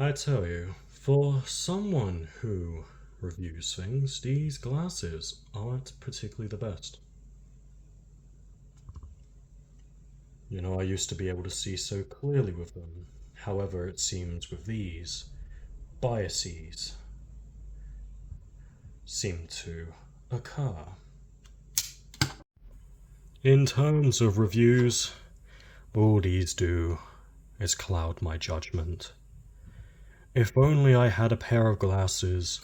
I tell you, for someone who reviews things, these glasses aren't particularly the best. You know, I used to be able to see so clearly with them. However, it seems with these, biases seem to occur. In terms of reviews, all these do is cloud my judgment. If only I had a pair of glasses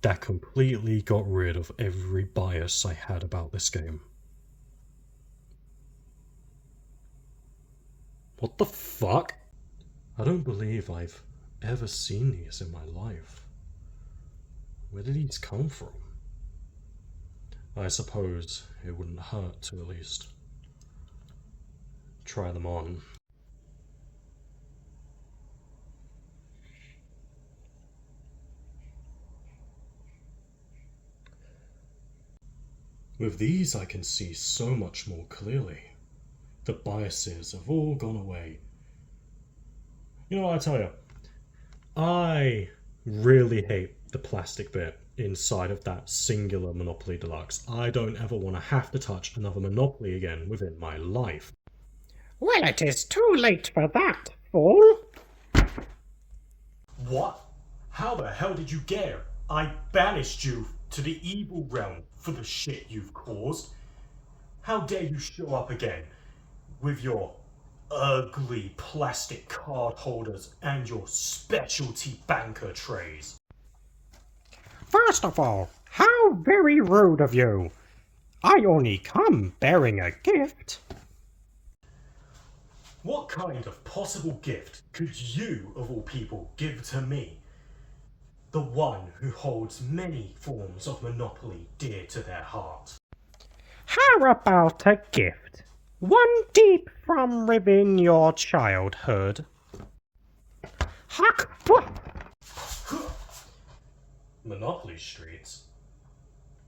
that completely got rid of every bias I had about this game. What the fuck? I don't believe I've ever seen these in my life. Where did these come from? I suppose it wouldn't hurt to at least try them on. With these I can see so much more clearly. The biases have all gone away. You know what I tell you? I really hate the plastic bit inside of that singular Monopoly Deluxe. I don't ever want to have to touch another Monopoly again within my life. Well, it is too late for that, fool. What? How the hell did you get here? I banished you to the evil realm for the shit you've caused. How dare you show up again with your ugly plastic card holders and your specialty banker trays. First of all, how very rude of you. I only come bearing a gift. What kind of possible gift could you, of all people, give to me? The one who holds many forms of Monopoly dear to their heart. How about a gift? One deep from within your childhood. Huck! Monopoly Streets?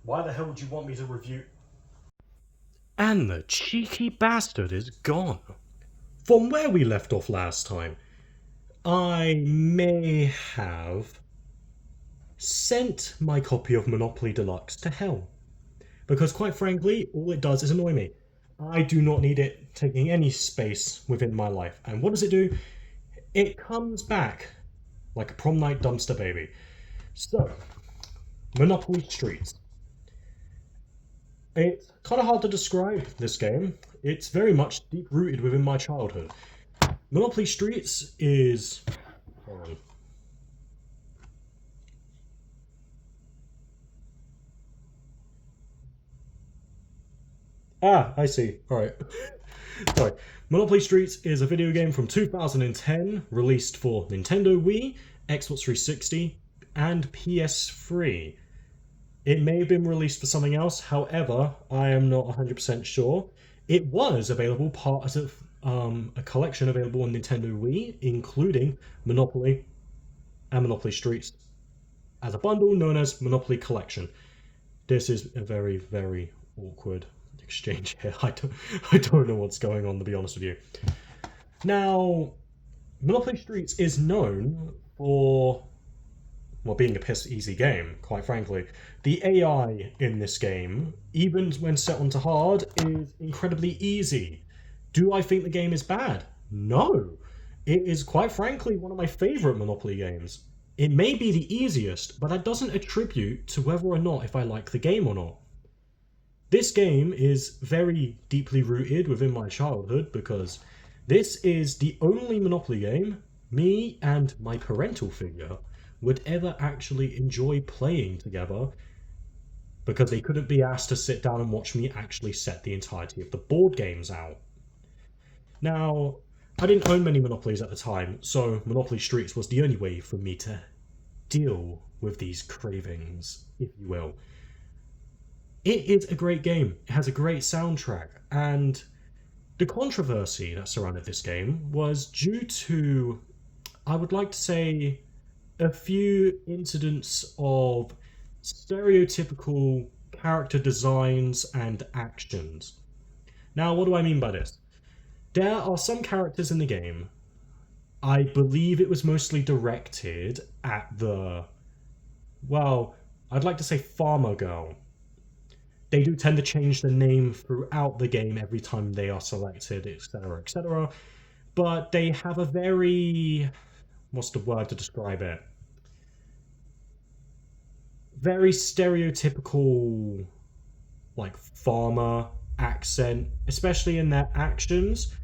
Why the hell would you want me to review? And the cheeky bastard is gone. From where we left off last time, I may have sent my copy of Monopoly Deluxe to hell. Because quite frankly, all it does is annoy me. I do not need it taking any space within my life. And what does it do? It comes back like a prom night dumpster baby. So, Monopoly Streets. It's kind of hard to describe this game. It's very much deep-rooted within my childhood. Monopoly Streets is... I see. Alright. Sorry. Monopoly Streets is a video game from 2010, released for Nintendo Wii, Xbox 360, and PS3. It may have been released for something else, however, I am not 100% sure. It was available part of a collection available on Nintendo Wii, including Monopoly and Monopoly Streets as a bundle known as Monopoly Collection. This is a very, very awkward exchange here. I don't know what's going on, to be honest with you. Now, Monopoly Streets is known for, well, being a piss easy game, quite frankly. The AI in this game, even when set onto hard, is incredibly easy. Do I think the game is bad? No. It is, quite frankly, one of my favourite Monopoly games. It may be the easiest, but that doesn't attribute to whether or not if I like the game or not. This game is very deeply rooted within my childhood because this is the only Monopoly game me and my parental figure would ever actually enjoy playing together because they couldn't be asked to sit down and watch me actually set the entirety of the board games out. Now, I didn't own many Monopolies at the time, so Monopoly Streets was the only way for me to deal with these cravings, if you will. It is a great game. It has a great soundtrack, and the controversy that surrounded this game was due to, I would like to say, a few incidents of stereotypical character designs and actions. Now, what do I mean by this? There are some characters in the game I believe it was mostly directed at the, well, I'd like to say farmer girl. They do tend to change the name throughout the game every time they are selected, etc., etc. But they have a very, what's the word to describe it? Very stereotypical, like, farmer accent, especially in their actions.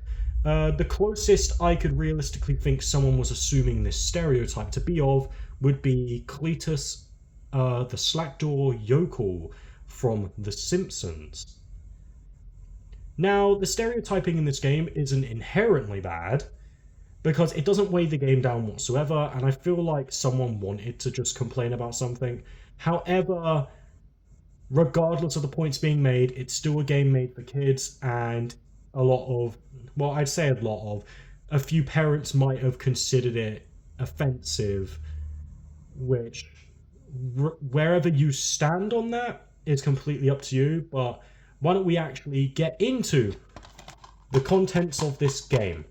The closest I could realistically think someone was assuming this stereotype to be of would be Cletus, the Slackjaw yokel from The Simpsons. Now, the stereotyping in this game isn't inherently bad, because it doesn't weigh the game down whatsoever, and I feel like someone wanted to just complain about something. However, regardless of the points being made, it's still a game made for kids, and a lot of, well, I'd say a few parents might have considered it offensive, which, wherever you stand on that is completely up to you, but why don't we actually get into the contents of this game?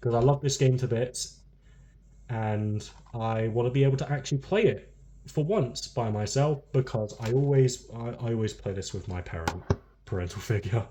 Because I love this game to bits, and I want to be able to actually play it for once by myself, because I always play this with my parental figure.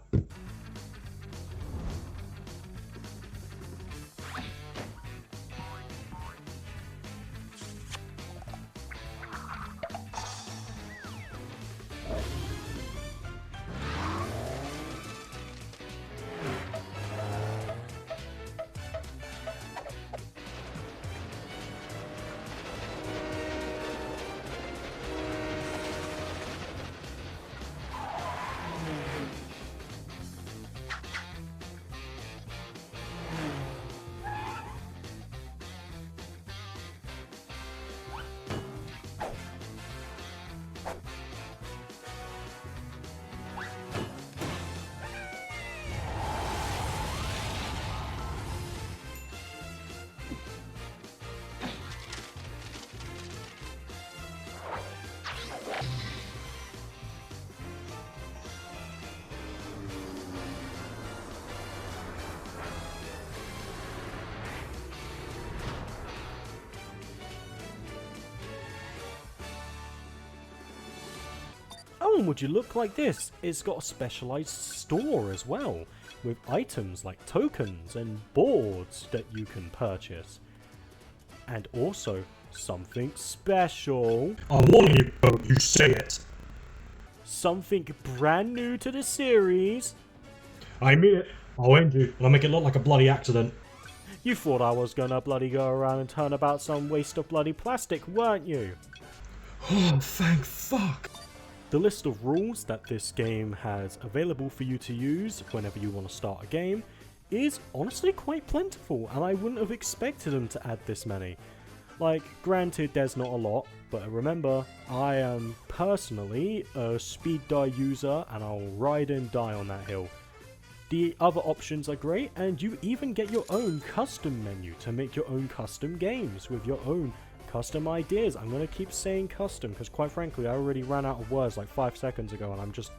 Oh, and would you look like this? It's got a specialized store as well, with items like tokens and boards that you can purchase. And also, something special. I'm warning you, don't you say it. Something brand new to the series. I mean it. I'll end you, and I'll make it look like a bloody accident. You thought I was gonna bloody go around and turn about some waste of bloody plastic, weren't you? Oh, thank fuck. The list of rules that this game has available for you to use whenever you want to start a game is honestly quite plentiful, and I wouldn't have expected them to add this many. Like, granted, there's not a lot, but remember, I am personally a speed die user, and I'll ride and die on that hill. The other options are great, and you even get your own custom menu to make your own custom games with your own custom ideas. I'm going to keep saying custom because, quite frankly, I already ran out of words like 5 seconds ago, and I'm just,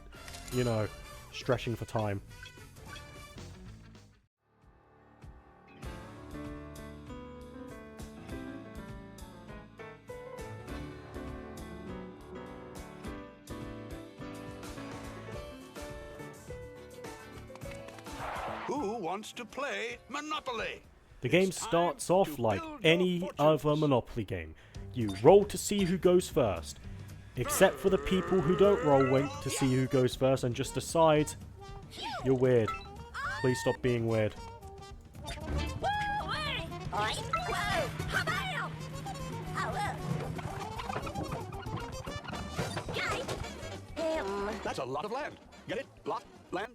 you know, stretching for time. Who wants to play Monopoly? The game starts off like any other Monopoly game. You roll to see who goes first. Except for the people who don't roll to see who goes first and just decide you're weird. Please stop being weird. That's a lot of land. Get it? Lot? Land?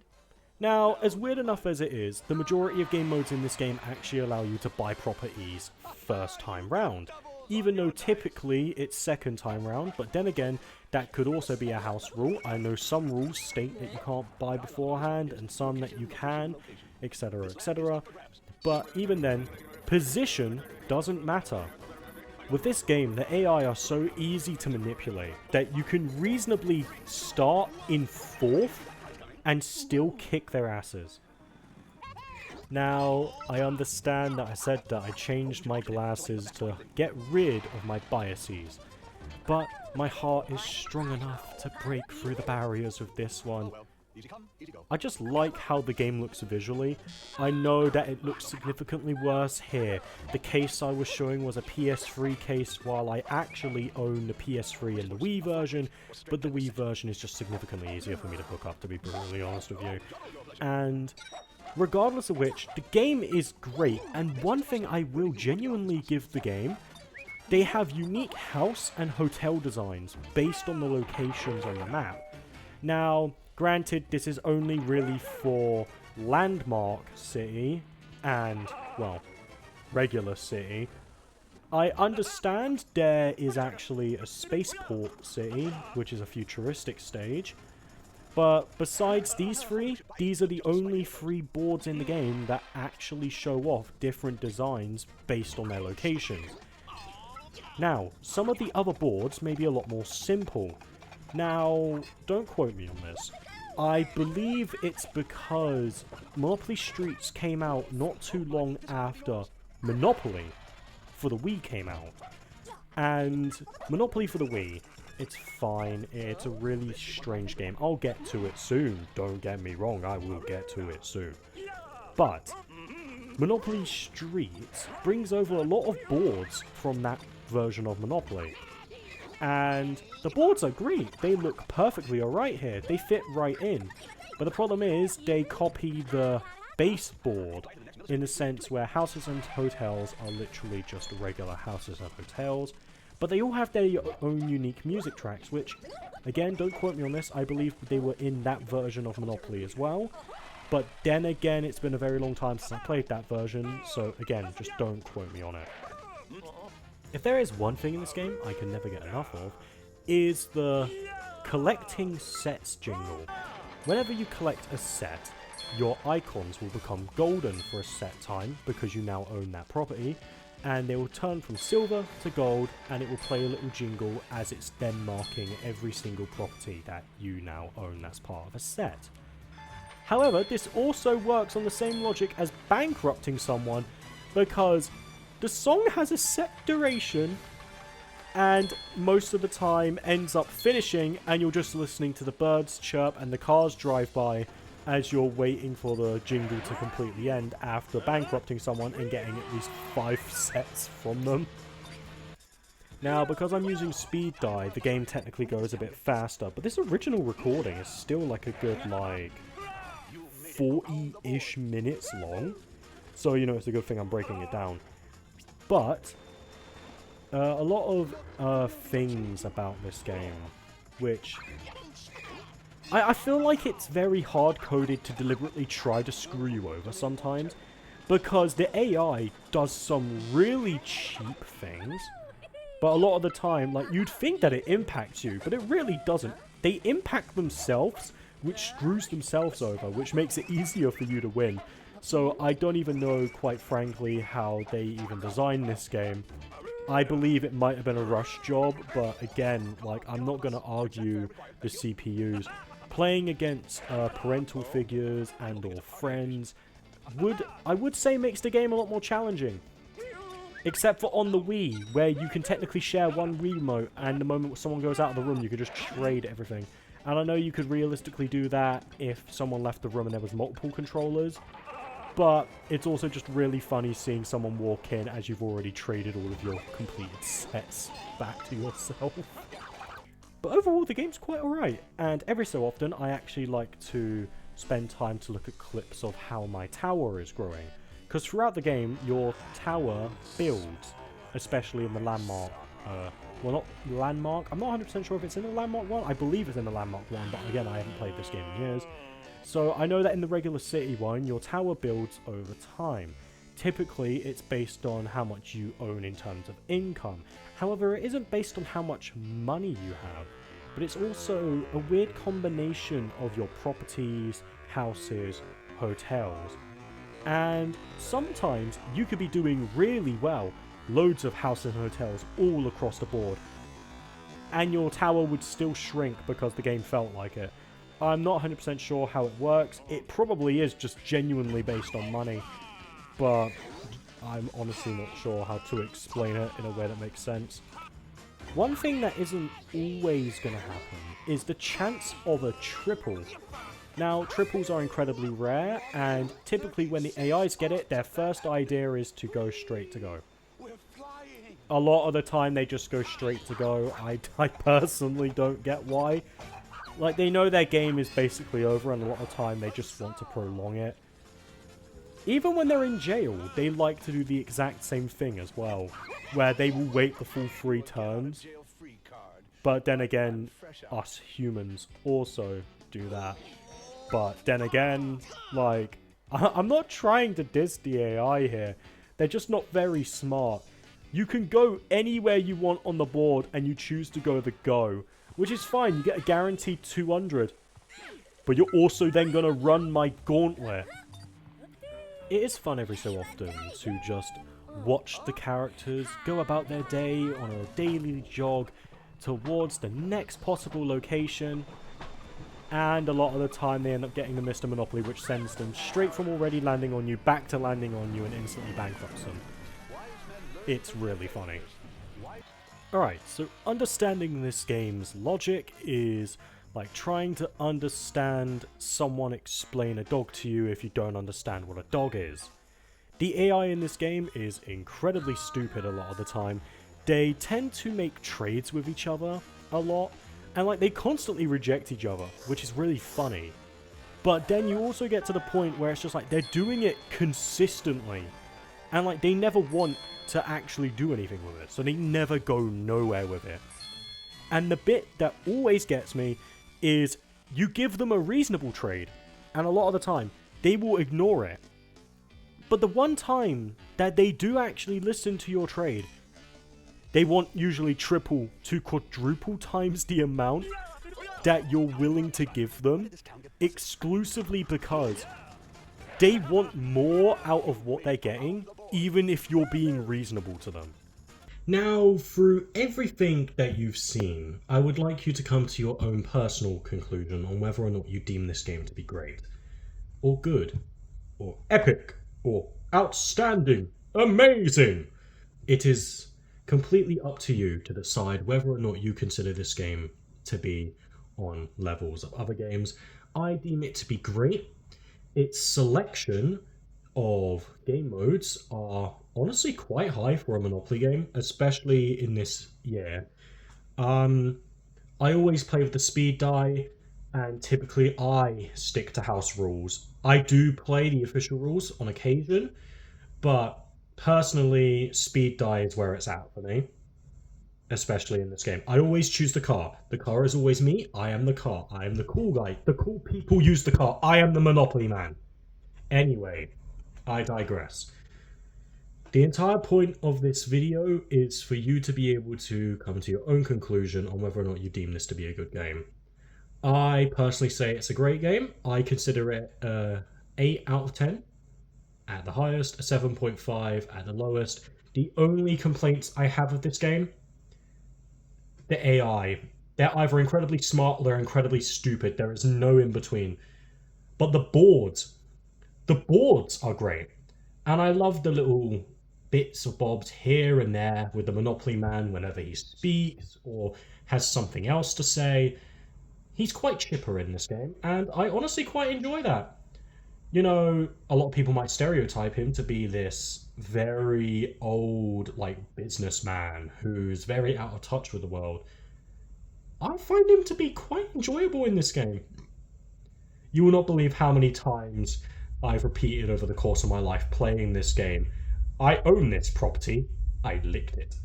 Now, as weird enough as it is, the majority of game modes in this game actually allow you to buy properties first time round. Even though typically it's second time round, but then again, that could also be a house rule. I know some rules state that you can't buy beforehand, and some that you can, etc, etc. But even then, position doesn't matter. With this game, the AI are so easy to manipulate that you can reasonably start in 4th and still kick their asses. Now, I understand that I said that I changed my glasses to get rid of my biases, but my heart is strong enough to break through the barriers of this one. Easy come, easy go. I just like how the game looks visually. I know that it looks significantly worse here. The case I was showing was a PS3 case, while I actually own the PS3 and the Wii version, but the Wii version is just significantly easier for me to hook up, to be brutally honest with you. And regardless of which, the game is great, and one thing I will genuinely give the game, they have unique house and hotel designs based on the locations on the map. Now, granted, this is only really for Landmark City and, well, regular city. I understand there is actually a Spaceport City, which is a futuristic stage. But besides these three, these are the only three boards in the game that actually show off different designs based on their locations. Now, some of the other boards may be a lot more simple. Now, don't quote me on this. I believe it's because Monopoly Streets came out not too long after Monopoly for the Wii came out. And Monopoly for the Wii, it's fine. It's a really strange game. I'll get to it soon. Don't get me wrong, I will get to it soon. But Monopoly Streets brings over a lot of boards from that version of Monopoly. And the boards are great. They look perfectly alright here. They fit right in. But the problem is they copy the base board in the sense where houses and hotels are literally just regular houses and hotels. But they all have their own unique music tracks, which, again, don't quote me on this, I believe they were in that version of Monopoly as well. But then again, it's been a very long time since I played that version, so again, just don't quote me on it. If there is one thing in this game I can never get enough of, is the collecting sets jingle. Whenever you collect a set, your icons will become golden for a set time because you now own that property, and they will turn from silver to gold, and it will play a little jingle as it's then marking every single property that you now own that's part of a set. However, this also works on the same logic as bankrupting someone, because the song has a set duration and most of the time ends up finishing and you're just listening to the birds chirp and the cars drive by as you're waiting for the jingle to completely end after bankrupting someone and getting at least 5 sets from them. Now, because I'm using speed die, the game technically goes a bit faster, but this original recording is still like a good, like, 40-ish minutes long. So, you know, it's a good thing I'm breaking it down. But a lot of things about this game, which I feel like it's very hard-coded to deliberately try to screw you over sometimes, because the AI does some really cheap things, but a lot of the time, like, you'd think that it impacts you, but it really doesn't. They impact themselves, which screws themselves over, which makes it easier for you to win. So I don't even know, quite frankly, how they even designed this game. I believe it might have been a rush job, but again, like, I'm not going to argue the CPUs. Playing against parental figures and or friends I would say makes the game a lot more challenging. Except for on the Wii, where you can technically share one Wii remote, and the moment someone goes out of the room, you can just trade everything. And I know you could realistically do that if someone left the room and there was multiple controllers. But it's also just really funny seeing someone walk in as you've already traded all of your completed sets back to yourself. But overall, the game's quite alright, and every so often I actually like to spend time to look at clips of how my tower is growing. Because throughout the game, your tower builds, especially in the Landmark, well, not Landmark, I'm not 100% sure if it's in the Landmark one, I believe it's in the Landmark one, but again, I haven't played this game in years. So I know that in the regular city one, your tower builds over time. Typically, it's based on how much you own in terms of income. However, it isn't based on how much money you have, but it's also a weird combination of your properties, houses, hotels. And sometimes you could be doing really well, loads of houses and hotels all across the board, and your tower would still shrink because the game felt like it. I'm not 100% sure how it works. It probably is just genuinely based on money, but I'm honestly not sure how to explain it in a way that makes sense. One thing that isn't always going to happen is the chance of a triple. Now, triples are incredibly rare, and typically when the AIs get it, their first idea is to go straight to go. A lot of the time they just go straight to go. I personally don't get why. Like, they know their game is basically over, and a lot of the time they just want to prolong it. Even when they're in jail, they like to do the exact same thing as well, where they will wait the full 3 turns. But then again, us humans also do that. But then again, like, I'm not trying to diss the AI here. They're just not very smart. You can go anywhere you want on the board and you choose to go the go, which is fine. You get a guaranteed 200. But you're also then going to run my gauntlet. It is fun every so often to just watch the characters go about their day on a daily jog towards the next possible location, and a lot of the time they end up getting the Mr. Monopoly, which sends them straight from already landing on you back to landing on you and instantly bankrupts them. It's really funny. Alright, so understanding this game's logic is like trying to understand someone explain a dog to you if you don't understand what a dog is. The AI in this game is incredibly stupid a lot of the time. They tend to make trades with each other a lot, and like they constantly reject each other, which is really funny. But then you also get to the point where it's just like they're doing it consistently, and like they never want to actually do anything with it, so they never go nowhere with it. And the bit that always gets me is you give them a reasonable trade, and a lot of the time they will ignore it. But the one time that they do actually listen to your trade, they want usually triple to quadruple times the amount that you're willing to give them, exclusively because they want more out of what they're getting, even if you're being reasonable to them. Now, through everything that you've seen, I would like you to come to your own personal conclusion on whether or not you deem this game to be great, or good, or epic, or outstanding, amazing. It is completely up to you to decide whether or not you consider this game to be on levels of other games. I deem it to be great. Its selection of game modes are honestly quite high for a Monopoly game, especially in this year. I always play with the speed die, and typically I stick to house rules. I do play the official rules on occasion, but personally, speed die is where it's at for me, especially in this game. I always choose the car. The car is always me. I am the car. I am the cool guy. The cool people use the car. I am the Monopoly man. Anyway, I digress. The entire point of this video is for you to be able to come to your own conclusion on whether or not you deem this to be a good game. I personally say it's a great game. I consider it a 8 out of 10 at the highest, a 7.5 at the lowest. The only complaints I have of this game, the AI. They're either incredibly smart or they're incredibly stupid. There is no in between. But the boards are great. And I love the little bits of bobs here and there with the Monopoly man whenever he speaks or has something else to say. He's quite chipper in this game, and I honestly quite enjoy that. You know, a lot of people might stereotype him to be this very old, like, businessman who's very out of touch with the world. I find him to be quite enjoyable in this game. You will not believe how many times I've repeated over the course of my life playing this game, I own this property, I licked it.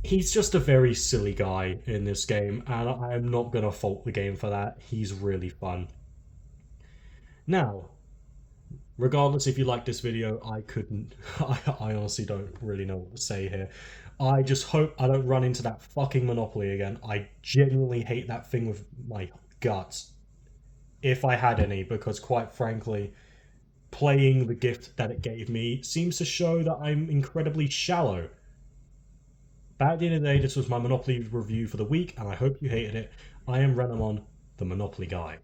He's just a very silly guy in this game, and I am not going to fault the game for that. He's really fun. Now, regardless if you like this video, I honestly don't really know what to say here. I just hope I don't run into that fucking Monopoly again. I genuinely hate that thing with my guts, if I had any, because quite frankly, playing the gift that it gave me seems to show that I'm incredibly shallow. But at the end of the day, this was my Monopoly review for the week, and I hope you hated it. I am Renamon. the Monopoly guy.